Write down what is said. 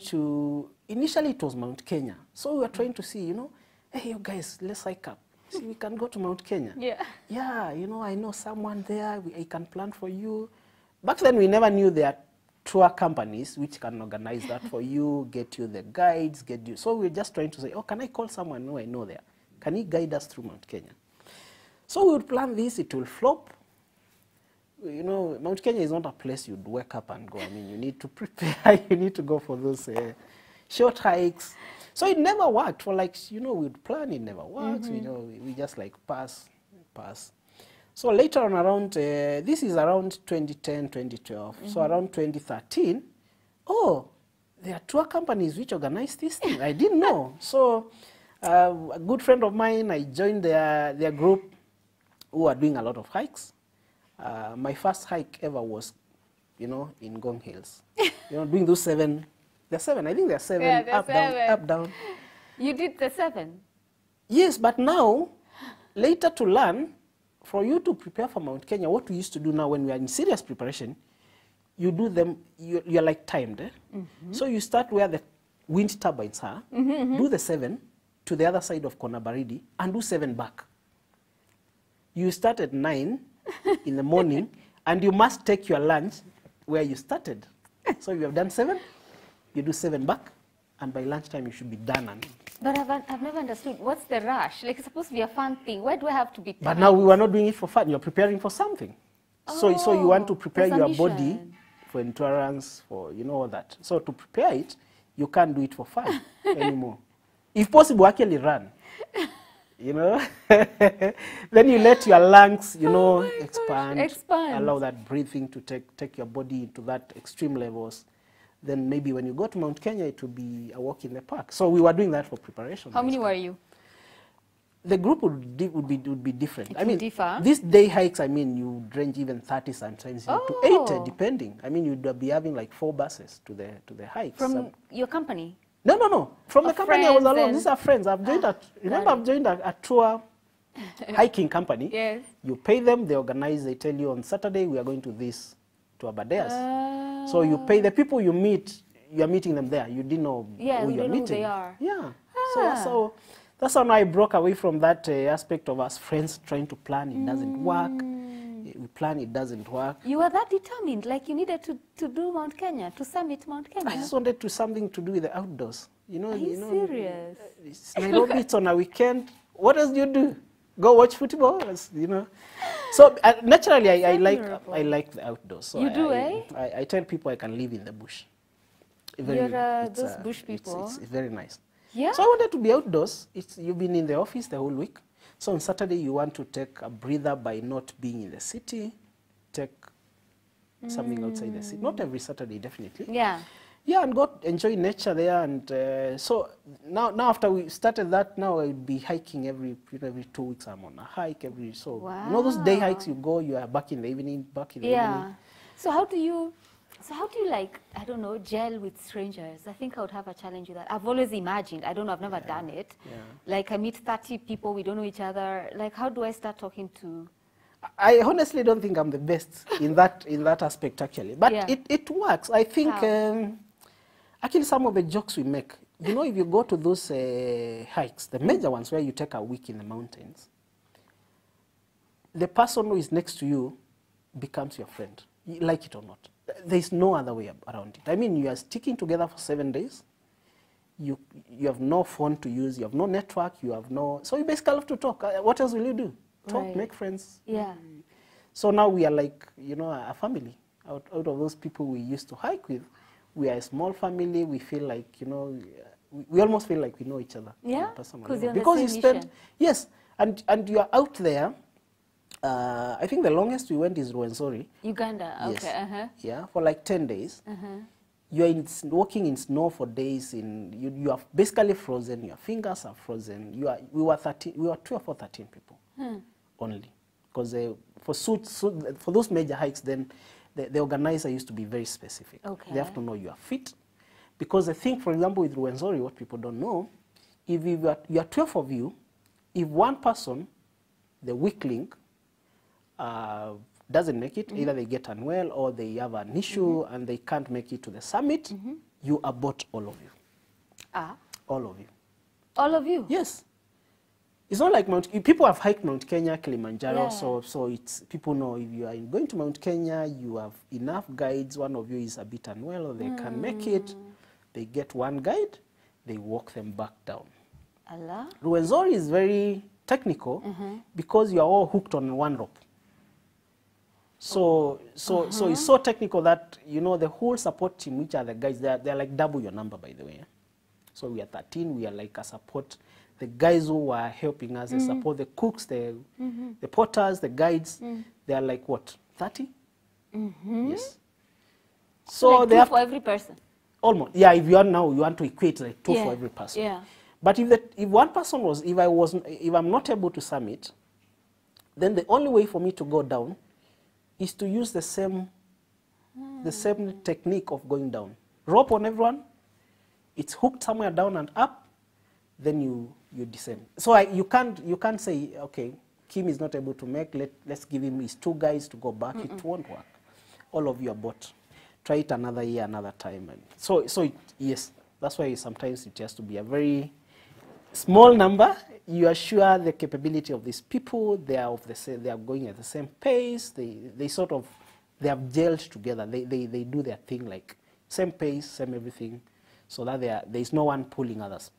to, initially it was Mount Kenya. So we were trying to see, you know, hey, you guys, let's hike up. See, we can go to Mount Kenya. Yeah. Yeah, you know, I know someone there. I can plan for you. Back then, we never knew there are tour companies which can organize that for you, get you the guides, get you. So we were just trying to say, oh, can I call someone who I know there? Can he guide us through Mount Kenya? So we would plan this. It will flop. You know, Mount Kenya is not a place you'd wake up and go. I mean, you need to prepare. You need to go for those short hikes. So it never worked for, like, you know, we'd plan, it never works. You know, we just like pass. So later on around, this is around 2010, 2012. So around 2013, oh, there are tour companies which organize this thing. I didn't know. So a good friend of mine, I joined their group who are doing a lot of hikes. My first hike ever was, you know, in Gong Hills. You know, doing those 7. They're 7. I think they're 7. Yeah, they're up, 7. down, up, down. You did the 7? Yes, but now, later to learn, for you to prepare for Mount Kenya, what we used to do now when we are in serious preparation, you do them, you're like timed. So you start where the wind turbines are, do the 7 to the other side of Konabaridi, and do 7 back. You start at 9 in the morning, and you must take your lunch where you started. So you have done 7, you do 7 back, and by lunchtime you should be done. And but I've never understood. What's the rush? Like, it's supposed to be a fun thing. Why do I have to be tired? But now we were not doing it for fun. You're preparing for something. So you want to prepare your body for endurance, for, you know, all that. So to prepare it, you can't do it for fun anymore. If possible, actually run. You know? Then you let your lungs, you know, expand. Allow that breathing to take your body into that extreme levels. Then maybe when you go to Mount Kenya, it will be a walk in the park. So we were doing that for preparation. How many were you? The group would be different. It would differ? These day hikes, I mean, you range even 30 sometimes to 80, depending. I mean, you'd be having like 4 buses to the hikes. From your company? No. From the company I was alone. These are friends. I've joined I've joined a tour hiking company. Yes. You pay them, they organize, they tell you on Saturday we are going to Aberdares. So you pay the people you meet, you are meeting them there. You didn't know who you are meeting. Who they are. Yeah. So that's how I broke away from that aspect of us friends trying to plan. It doesn't work. We plan, it doesn't work. You were that determined, like you needed to do Mount Kenya, to summit Mount Kenya? I just wanted to something to do with the outdoors. You know, serious? It's Nairobi, it's on a weekend. What else do you do? Go watch football, you know. So naturally, I like the outdoors. So you do, I tell people I can live in the bush. You're those bush people. It's very nice. Yeah. So I wanted to be outdoors. You've been in the office the whole week. So on Saturday, you want to take a breather by not being in the city. Take something outside the city. Not every Saturday, definitely. Yeah. Yeah, and go enjoy nature there. And so now after we started that, now I'll be hiking every 2 weeks. I'm on a hike every, so wow. You know those day hikes you go, you are back in the evening, evening. So how do you like, I don't know, gel with strangers? I think I would have a challenge with that. I've always imagined, I don't know, I've never done it. Yeah. Like I meet 30 people, we don't know each other. Like how do I start talking to? I honestly don't think I'm the best in that aspect actually, but it works. I think actually some of the jokes we make, you know, if you go to those hikes, the major ones where you take a week in the mountains, the person who is next to you becomes your friend, like it or not. There's no other way around it. I mean, you are sticking together for 7 days. You have no phone to use. You have no network. You have no. So you basically have to talk. What else will you do? Talk, make friends. Yeah. So now we are like, you know, a family. Out of those people we used to hike with, we are a small family. We feel like, you know, we almost feel like we know each other. Yeah. Because you spend, yes, and you are out there. I think the longest we went is Rwenzori. Uganda, yes. Okay. Yeah, for like 10 days. You are walking in snow for days. You are basically frozen. Your fingers are frozen. We were 12 or 13 people only, because for those major hikes, then the organizer used to be very specific. Okay. They have to know you are fit, because I think, for example, with Rwenzori, what people don't know, if you are 12 of you, if one person, the weak link, doesn't make it, either they get unwell or they have an issue and they can't make it to the summit, you abort all of you. All of you. All of you? Yes. It's not like people have hiked Mount Kenya, Kilimanjaro, so it's, people know if you are going to Mount Kenya, you have enough guides. One of you is a bit unwell, or they can make it. They get one guide, they walk them back down. Allah. Ruwenzori is very technical because you are all hooked on one rope. So it's so technical that, you know, the whole support team, which are the guys, they're like double your number, by the way. So we are 13, we are like a support. The guys who are helping us, they support the cooks, the porters, the guides, they are like what, 30? Yes. So like they two have for every person? Almost. Yeah, if you are now, you want to equate like 2 for every person. Yeah. But if one person was, if I'm not able to summit, then the only way for me to go down is to use the same technique of going down. Rope on everyone, it's hooked somewhere down and up, then you descend. So you can't say, okay, Kim is not able to make, let's give him his 2 guys to go back. It won't work. All of you are bought. Try it another year, another time. And yes, that's why sometimes it has to be a very small number. You are sure the capability of these people, they are going at the same pace. They have gelled together. They do their thing like same pace, same everything, so that there is no one pulling others.